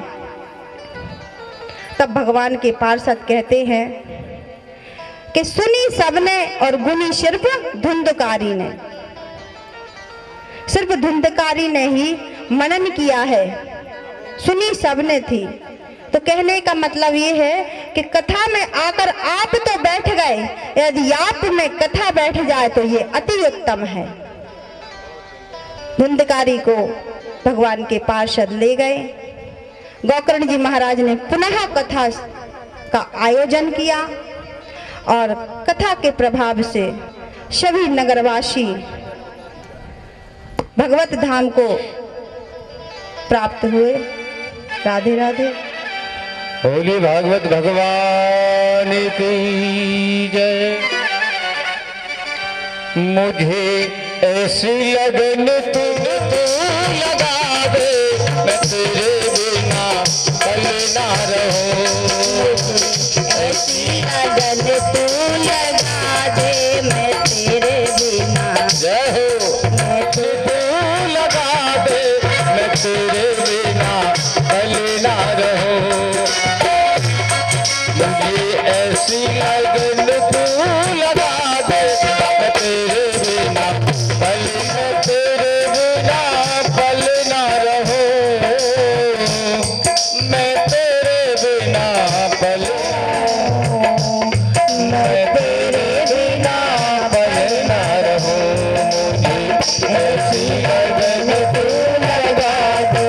तब भगवान के पार्षद कहते हैं कि सुनी सबने और गुनी सिर्फ धुंधकारी ने। सिर्फ धुंधकारी ने ही मनन किया है, सुनी सबने थी। तो कहने का मतलब ये है कि कथा में आकर आप तो बैठ गए, यदि आप में कथा बैठ जाए तो ये अति उत्तम है। धुंधकारी को भगवान के पार्षद ले गए। गोकर्ण जी महाराज ने पुनः कथा का आयोजन किया और कथा के प्रभाव से सभी नगरवासी भगवत धाम को प्राप्त हुए। राधे राधे। होली भागवत भगवान की जय। मुझे ऐसी लगन तू लगा दे, मैं तेरे बिना कल ना रहूं। ऐसी लगन तू लगा दे, मैं तेरे बिना जय हो। मैं तू लगा दे, मैं तेरे बिना कल ना रहूं। ऐसी लगन तू लगा दे, मैं तेरे बिना पल, मैं तेरे बिना पल ना रहूं। मैं तेरे बिना पल, मैं तेरे बिना पल ना रहूं। मुझे ऐसी लगन तू लगा दे,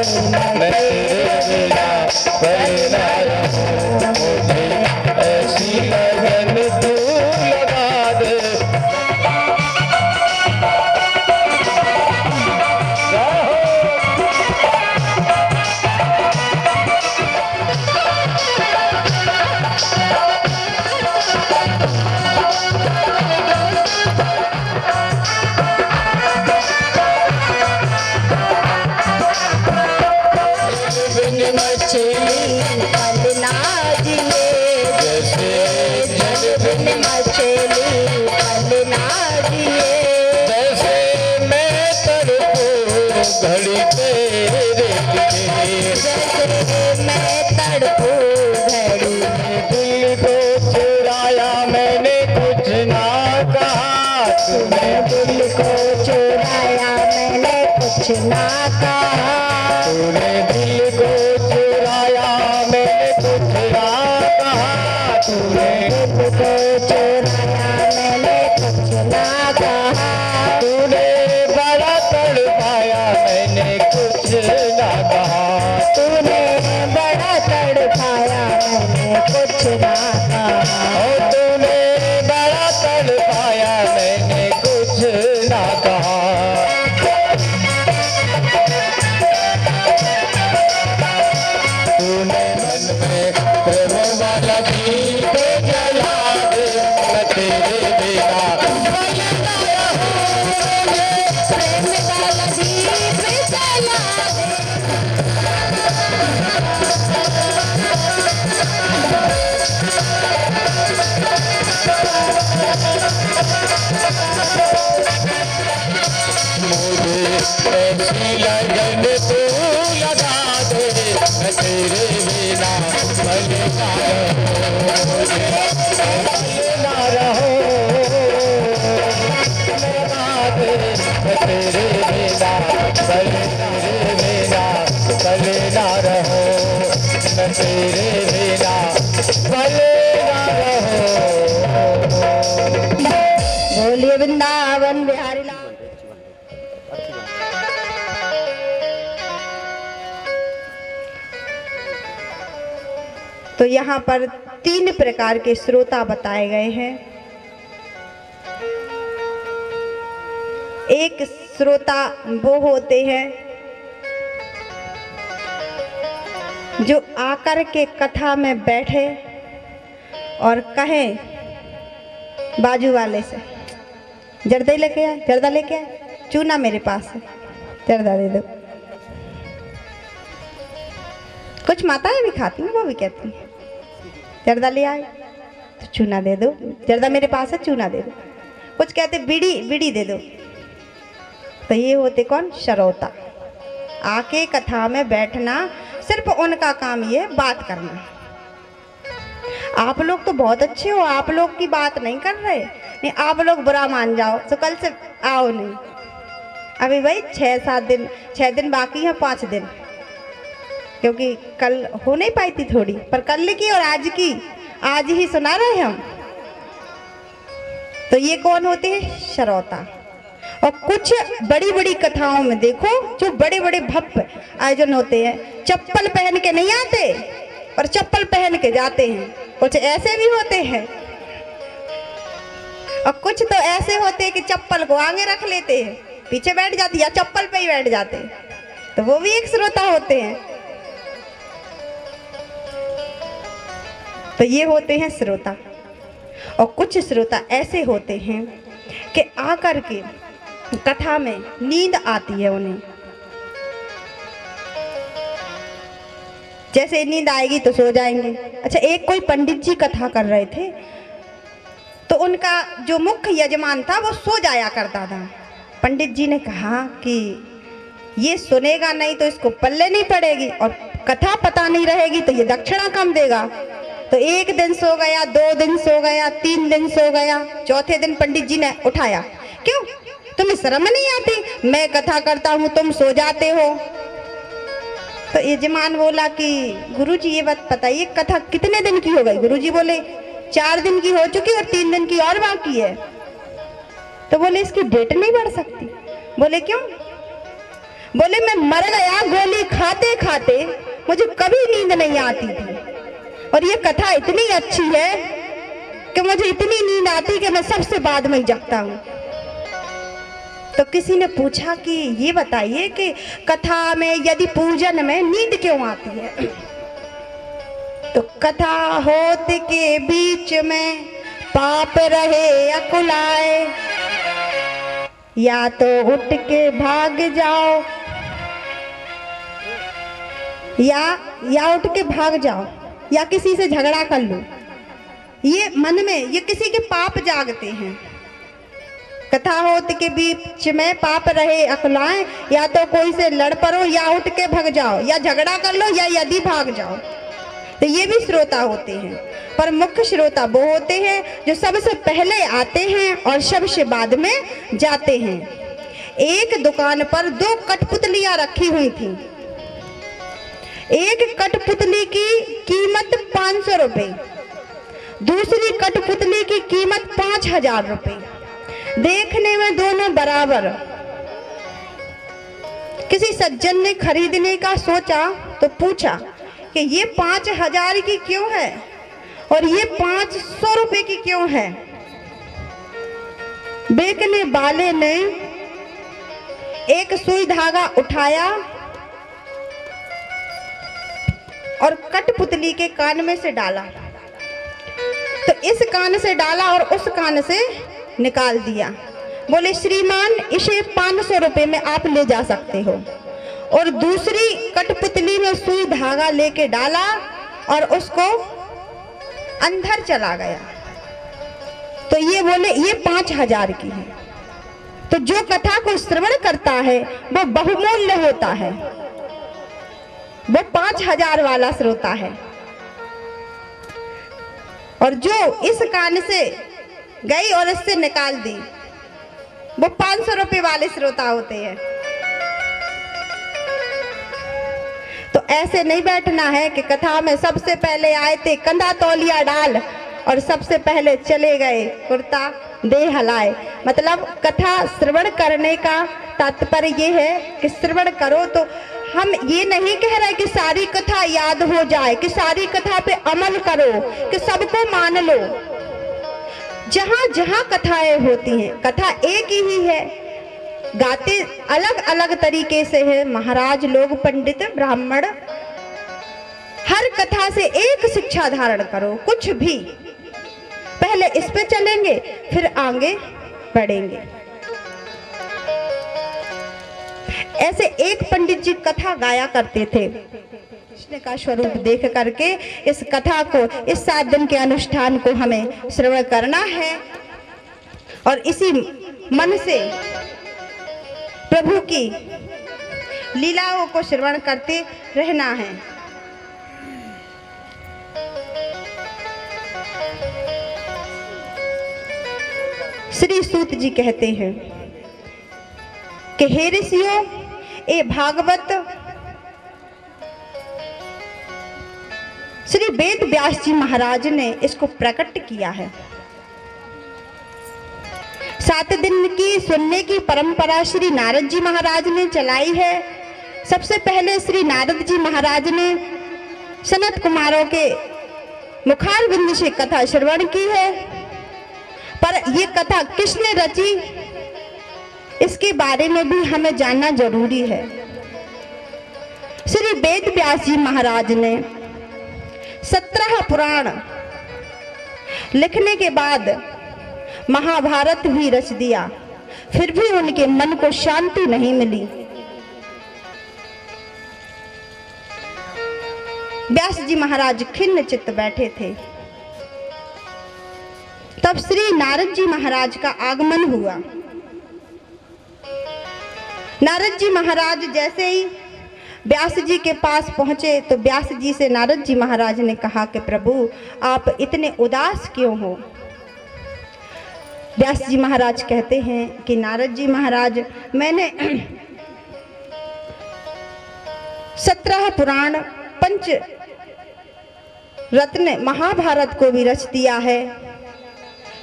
मैं तेरे बिना पल ना रहूं। मुझे ऐसी लगन तू लगा दे। घड़ी तेरे लिए जैसे मैं तड़पूं घड़ी में, दिल को चुराया मैंने कुछ ना कहा। तूने दिल को चुराया मैंने कुछ ना कहा। तूने दिल को चुराया मैंने कुछ ना कहा। तूने दिल को चुराया मैंने कुछ ना कहा। तूने बड़ा तड़पाया मैंने कुछ ना कहा। तूने बड़ा तड़पाया मैंने कुछ ना कहा। तूने बड़ा तड़पाया मैंने कुछ ना कहा। तूने मन में प्रेम वाला दीप जला दे, मैं तेरे बिना प्रेम वाला दीप जला दे। बोलिए वृंदावन बिहारी लाल। तो यहाँ पर 3 प्रकार के श्रोता बताए गए हैं। एक श्रोता वो होते हैं जो आकर के कथा में बैठे और कहें बाजू वाले से, जर्दा लेके आए, जर्दा लेके आए, चूना मेरे पास है, जर्दा दे दो। कुछ माताएं भी खाती हैं, वो भी कहती हैं जर्दा ले आए तो चूना दे दो, जर्दा मेरे पास है, चूना दे दो। कुछ कहते बीड़ी बीड़ी दे दो। तो ये होते कौन? श्रोता। आके कथा में बैठना, सिर्फ उनका काम ये बात करना। आप लोग तो बहुत अच्छे हो, आप लोग की बात नहीं कर रहे, नहीं आप लोग बुरा मान जाओ तो कल से आओ नहीं। अभी भाई 6 दिन बाकी हैं, 5 दिन, क्योंकि कल हो नहीं पाई थी थोड़ी, पर कल की और आज की आज ही सुना रहे हम। तो ये कौन होते हैं? श्रोता। और कुछ बड़ी बड़ी कथाओं में देखो, जो बड़े बड़े भव्य आयोजन होते हैं, चप्पल पहन के नहीं आते और चप्पल पहन के जाते हैं। कुछ ऐसे भी होते हैं और कुछ तो ऐसे होते हैं कि चप्पल को आगे रख लेते हैं, पीछे बैठ जाती या चप्पल पे ही बैठ जाते हैं। तो वो भी एक श्रोता होते हैं। तो ये होते हैं श्रोता। और कुछ श्रोता ऐसे होते हैं कि आकर के कथा में नींद आती है उन्हें। जैसे नींद आएगी तो सो जाएंगे। अच्छा, एक कोई पंडित जी कथा कर रहे थे, तो उनका जो मुख्य यजमान था वो सो जाया करता था। पंडित जी ने कहा कि ये सुनेगा नहीं तो इसको पल्ले नहीं पड़ेगी, और कथा पता नहीं रहेगी तो ये दक्षिणा कम देगा। तो 1 दिन सो गया, 2 दिन सो गया, 3 दिन सो गया, चौथे दिन पंडित जी ने उठाया, क्यों तुम्हें शर्म नहीं आती? मैं कथा करता हूँ, तुम सो जाते हो। तो यजमान बोला कि गुरुजी ये बात बताइए, कथा कितने दिन की हो गई? गुरुजी बोले 4 दिन की हो चुकी और 3 दिन की और बाकी है। तो बोले इसकी डेट नहीं बढ़ सकती? बोले क्यों? बोले मैं मर गया गोली खाते खाते, मुझे कभी नींद नहीं आती थी, और ये कथा इतनी अच्छी है कि मुझे इतनी नींद आती कि मैं सबसे बाद में जगता हूँ। तो किसी ने पूछा कि ये बताइए कि कथा में यदि पूजन में नींद क्यों आती है? तो कथा होत के बीच में पाप रहे अकुलाए, या तो उठ के भाग जाओ, या उठ के भाग जाओ, या किसी से झगड़ा कर लो। ये मन में ये किसी के पाप जागते हैं। कथा होत के बीच में पाप रहे अकुलाएं, या तो कोई से लड़ पड़ो, या उठ के भाग जाओ, या झगड़ा कर लो, या यदि भाग जाओ। तो ये भी श्रोता होते हैं। पर मुख्य श्रोता वो होते हैं जो सबसे पहले आते हैं और सबसे बाद में जाते हैं। एक दुकान पर 2 कठपुतलियां रखी हुई थी। एक कठपुतली की कीमत 500 रुपए, दूसरी कठपुतली की कीमत 5000 रुपए। देखने में दोनों बराबर। किसी सज्जन ने खरीदने का सोचा तो पूछा कि ये 5000 की क्यों है और ये 500 रुपए की क्यों है? बेचने वाले ने एक सुई धागा उठाया और कठपुतली के कान में से डाला। तो इस कान से डाला और उस कान से निकाल दिया। बोले श्रीमान इसे 500 रुपए में आप ले जा सकते हो। और दूसरी कठपुतली में सुई धागा लेके डाला और उसको अंदर चला गया। तो ये बोले ये 5000 की है। तो जो कथा को श्रवण करता है वो बहुमूल्य होता है, वो 5000 वाला श्रोता है। और जो इस कान से गई और इससे निकाल दी वो 500 रुपए वाले श्रोता होते हैं। तो ऐसे नहीं बैठना है कि कथा में सबसे पहले आए थे कंधा तौलिया डाल और सबसे पहले चले गए कुर्ता दे हलाए। मतलब कथा श्रवण करने का तात्पर्य ये है कि श्रवण करो तो हम ये नहीं कह रहे कि सारी कथा याद हो जाए, कि सारी कथा पे अमल करो, कि सबको मान लो। जहां जहां कथाएं होती हैं, कथा एक ही है, गाते अलग अलग तरीके से है। महाराज लोग, पंडित, ब्राह्मण, हर कथा से एक शिक्षा धारण करो। कुछ भी पहले इस पे चलेंगे, फिर आगे बढ़ेंगे। ऐसे एक पंडित जी कथा गाया करते थे। कृष्ण का स्वरूप देख करके इस कथा को, इस 7 दिन के अनुष्ठान को हमें श्रवण करना है और इसी मन से प्रभु की लीलाओं को श्रवण करते रहना है। श्री सूत जी कहते हैं कि हे ऋषियों, ए भागवत श्री वेद व्यास जी महाराज ने इसको प्रकट किया है। 7 दिन की सुनने की परंपरा श्री नारद जी महाराज ने चलाई है। सबसे पहले श्री नारद जी महाराज ने सनत कुमारों के मुखारबिंद से कथा श्रवण की है, पर ये कथा किसने रची, इसके बारे में भी हमें जानना जरूरी है। श्री वेद व्यास जी महाराज ने 17 पुराण लिखने के बाद महाभारत भी रच दिया, फिर भी उनके मन को शांति नहीं मिली। व्यास जी महाराज खिन्न चित्त बैठे थे। तब श्री नारद जी महाराज का आगमन हुआ। नारद जी महाराज जैसे ही व्यास जी के पास पहुंचे तो व्यास जी से नारद जी महाराज ने कहा कि प्रभु, आप इतने उदास क्यों हो। व्यास जी महाराज कहते हैं कि नारद जी महाराज, मैंने 17 पुराण, 5 रत्न महाभारत को भी रच दिया है,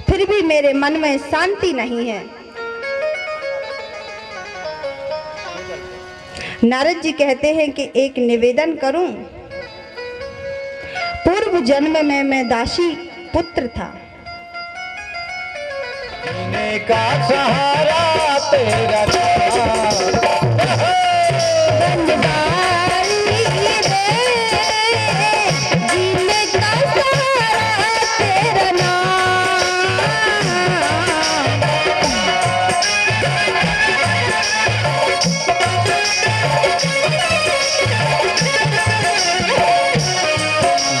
फिर भी मेरे मन में शांति नहीं है। नारद जी कहते हैं कि एक निवेदन करूं। पूर्व जन्म में मैं दासी पुत्र था। जीने का सहारा तेरा जीने का सहारा तेरा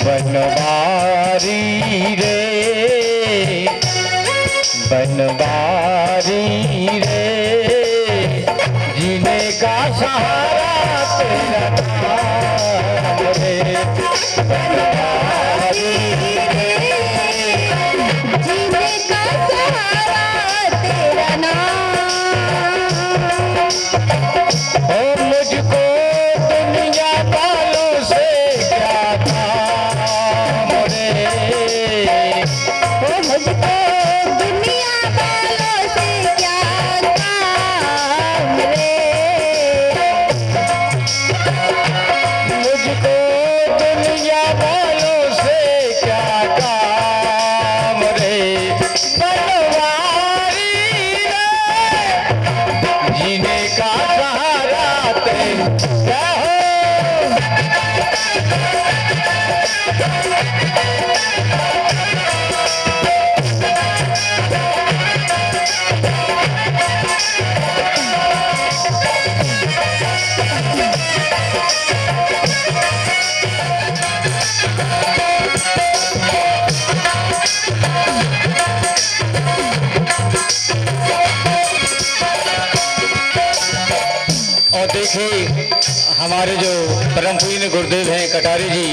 बनवारी रे, बनवारी रे, जीने का सहारा तेरा नाम रे। बनवारी रे, जीने का सहारा तेरा नाम। ओ मुझको दुनिया वालों से क्या काम रे। ओ मुझको दुनिया वालों से क्या काम रे। मुझको दुनिया वालों से क्या काम रे। बनवारी रे, जीने का सहारा तेरा हो। और देखिए हमारे जो परम पूज्य गुरुदेव हैं कटारी जी,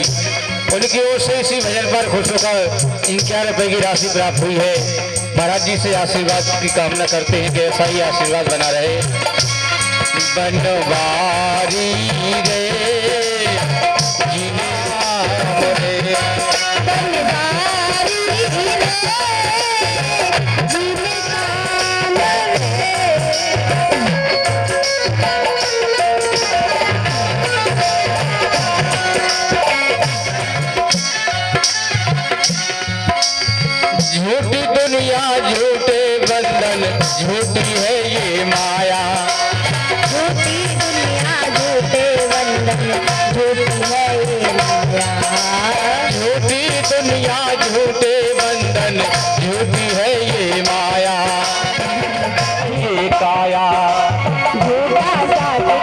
उनकी ओर से इसी भजन पर खुश होकर 51 रुपए की राशि प्राप्त हुई है। महाराज जी से आशीर्वाद की कामना करते हैं कि ऐसा ही आशीर्वाद बना रहे। बनवारी रे, जीने नाम रे। बनवारी रे, जीने झूठी है ये माया, झूठी दुनिया झूठे बंधन, झूठी है ये माया, ये काया। झूठा साथ का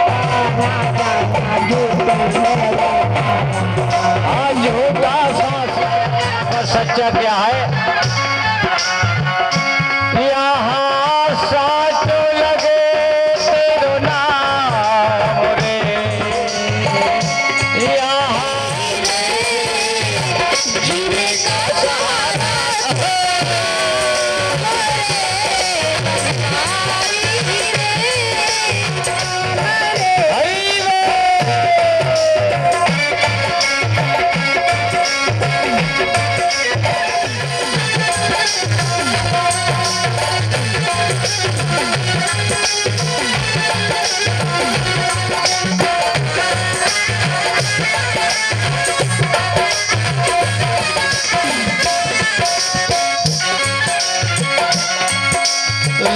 नाता झूठी है ये हाँ, झूठा साथ और सच्चा क्या है? यहाँ साथ लगे तेरो नाम रे, यहाँ जीने का सहारा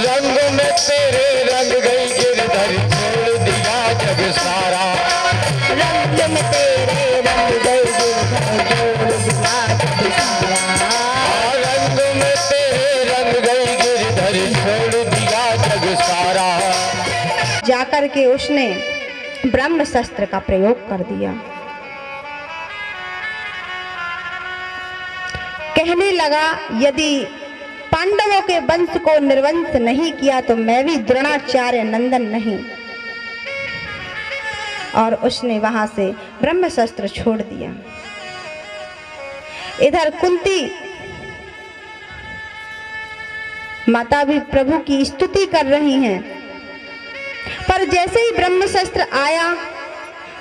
रंग में तेरे रंग गई गिरधर, छोड़ दिया जग सारा। रंग में तेरे रंग गए गिरधर, छोड़ दिया जग सारा। रंग में तेरे रंग गई गिरधर, छोड़ दिया जग सारा। जाकर के उसने ब्रह्म शस्त्र का प्रयोग कर दिया। कहने लगा यदि पांडवों के वंश को निर्वंश नहीं किया तो मैं भी द्रोणाचार्य नंदन नहीं। और उसने वहां से ब्रह्म शस्त्र छोड़ दिया। इधर कुंती माता भी प्रभु की स्तुति कर रही हैं, पर जैसे ही ब्रह्म शस्त्र आया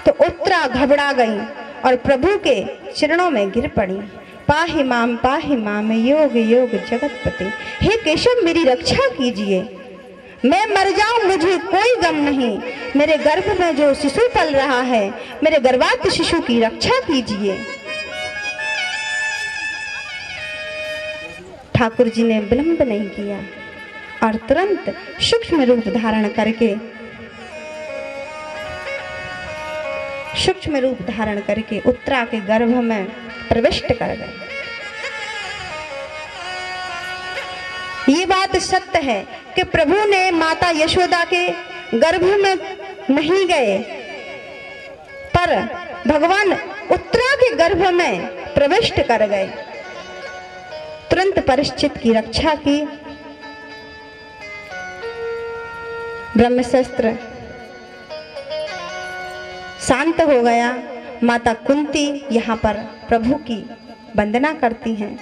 तो उत्तरा घबरा गई और प्रभु के चरणों में गिर पड़ी। पाहि माम योग योग जगतपति, हे केशव मेरी रक्षा कीजिए, मैं मर जाऊं मुझे कोई गम नहीं, मेरे गर्भ में जो शिशु पल रहा है मेरे गर्भात शिशु की रक्षा कीजिए। ठाकुर जी ने विलंब नहीं किया और तुरंत सूक्ष्म रूप धारण करके उत्तरा के गर्भ में प्रविष्ट कर गए। ये बात सत्य है कि प्रभु ने माता यशोदा के गर्भ में नहीं गए, पर भगवान उत्तरा के गर्भ में प्रविष्ट कर गए। तुरंत परिचित की रक्षा की। ब्रह्मशस्त्र शांत हो गया। माता कुंती यहाँ पर प्रभु की वंदना करती हैं,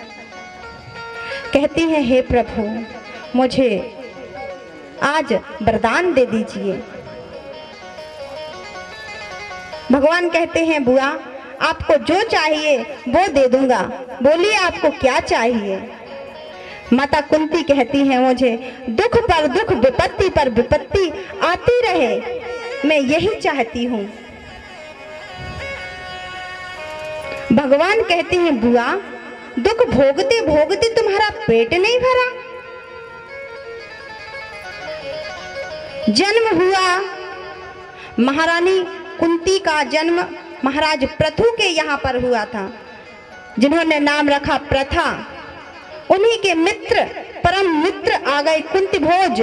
कहती हैं हे प्रभु मुझे आज वरदान दे दीजिए। भगवान कहते हैं बुआ आपको जो चाहिए वो दे दूंगा, बोलिए आपको क्या चाहिए। माता कुंती कहती हैं मुझे दुख पर दुख विपत्ति पर विपत्ति आती रहे, मैं यही चाहती हूँ। भगवान कहते हैं बुआ दुख भोगते भोगते तुम्हारा पेट नहीं भरा। जन्म हुआ, महारानी कुंती का जन्म महाराज प्रथु के यहाँ पर हुआ था, जिन्होंने नाम रखा प्रथा। उन्हीं के मित्र परम मित्र आ गए कुंती भोज,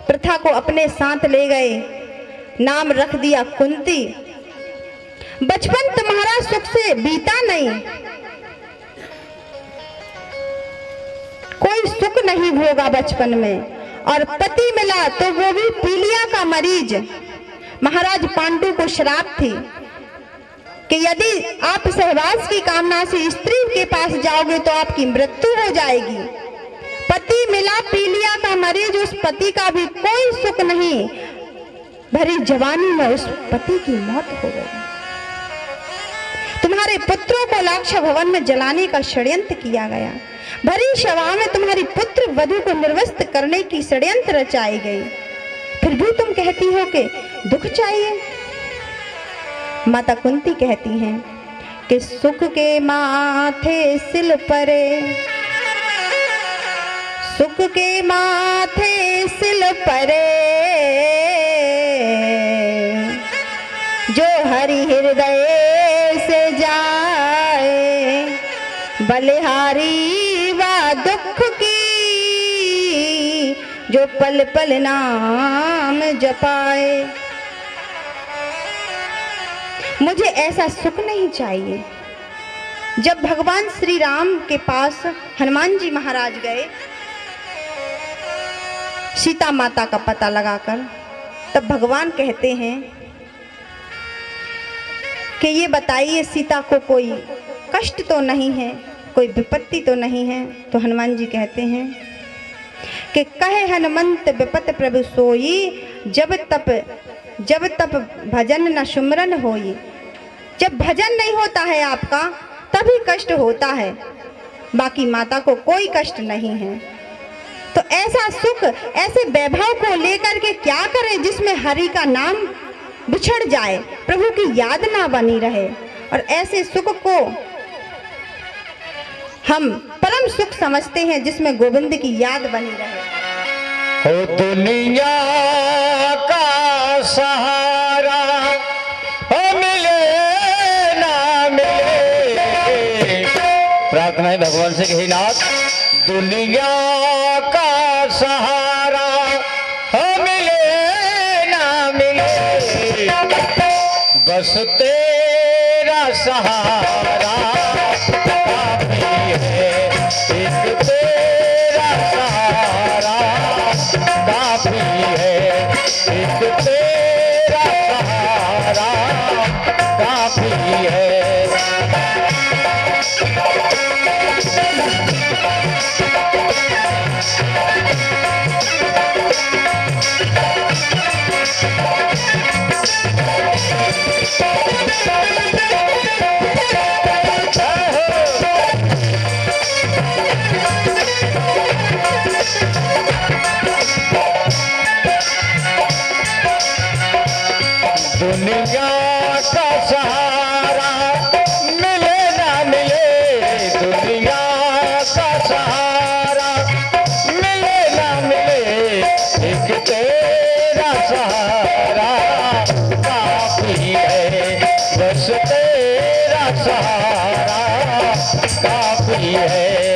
प्रथा को अपने साथ ले गए, नाम रख दिया कुंती। बचपन तुम्हारा सुख से बीता नहीं, कोई सुख नहीं भोगा बचपन में, और पति मिला तो वो भी पीलिया का मरीज। महाराज पांडु को श्राप थी कि यदि आप सहवास की कामना से स्त्री के पास जाओगे तो आपकी मृत्यु हो जाएगी। पति मिला पीलिया का मरीज, उस पति का भी कोई सुख नहीं, भरी जवानी में उस पति की मौत हो गई। तुम्हारे पुत्रों को लाक्षा भवन में जलाने का षड्यंत्र किया गया, भरी सभा में तुम्हारी पुत्र वधु को निर्वस्त करने की षड्यंत्र रचाई गई, फिर भी तुम कहती हो कि दुख चाहिए। माता कुंती कहती हैं कि सुख के माथे सिल परे, सुख के माथे सिल परे, जो है हरि हृदय से जाए, बलिहारी वा दुख की जो पल पल नाम जपाए। मुझे ऐसा सुख नहीं चाहिए। जब भगवान श्री राम के पास हनुमान जी महाराज गए सीता माता का पता लगाकर, तब भगवान कहते हैं कि ये बताइए सीता को कोई कष्ट तो नहीं है, कोई विपत्ति तो नहीं है। तो हनुमान जी कहते हैं कि कहे हनुमंत विपत प्रभु सोई, जब तप भजन न सुमरन होई। जब भजन नहीं होता है आपका तभी कष्ट होता है, बाकी माता को कोई कष्ट नहीं है। तो ऐसा सुख, ऐसे वैभव को लेकर के क्या करें जिसमें हरि का नाम बिछड़ जाए, प्रभु की याद ना बनी रहे। और ऐसे सुख को हम परम सुख समझते हैं जिसमें गोविंद की याद बनी रहे। हो दुनिया का सहारा हो मिले ना मिले, प्रार्थना है भगवान से कही नाथ दुनिया का सहारा हो मिले ना मिले, बस तेरा सहारा काफी है, एक तेरा सहारा काफी है, एक तेरा सहारा काफी है। दुनिया का सहारा मिले ना मिले, दुनिया का सहारा मिले ना मिले, एक तेरा सहारा काफी है, बस तेरा सहारा काफी है।